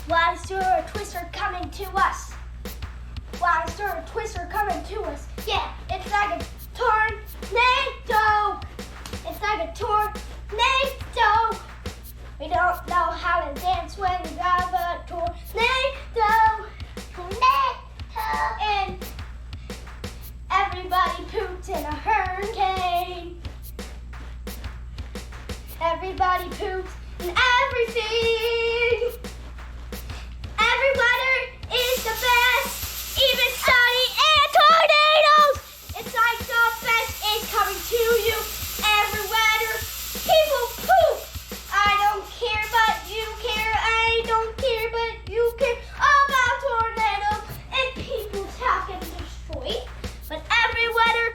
Monster or Twister coming to us. Monster or Twister coming to us. Yeah, it's like a tornado. It's like a tornado. We don't know how to dance when we have a tornado. Tornado. And everybody poops in a hurricane. Everybody poops in everything. Every weather is the best, even sunny and tornadoes. It's like the best is coming to you. Every weather, people poop. I don't care, but you care. I don't care, but you care about tornadoes and people talk and destroy. But every weather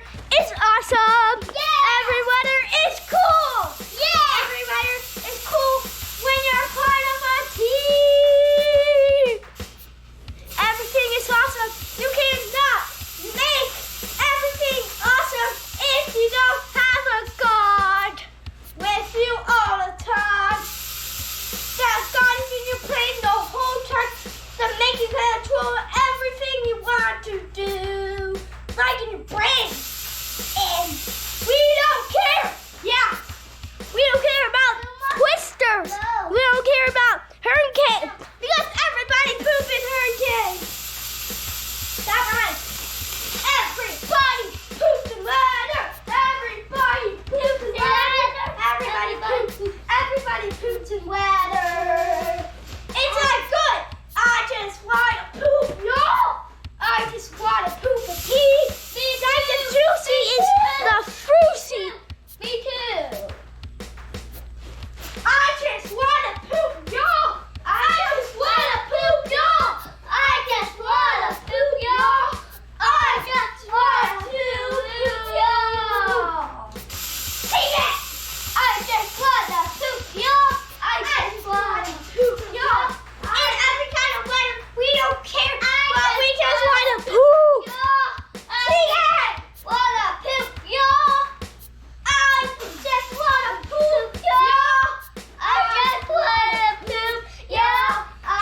is awesome. Yeah. Every weather is cool. Yeah. Every weather is cool when you're part of a team. Everything is awesome. You cannot make everything awesome if you don't have a God with you all the time. That God is in your brain the whole time to make you control everything you want to do, like in your brain. And we don't care. Yeah. We don't care about twisters. No. We don't care about hurricanes because everybody poops in hurricanes. That's right. Everybody poops in weather. Everybody poops in weather. Everybody poops in weather.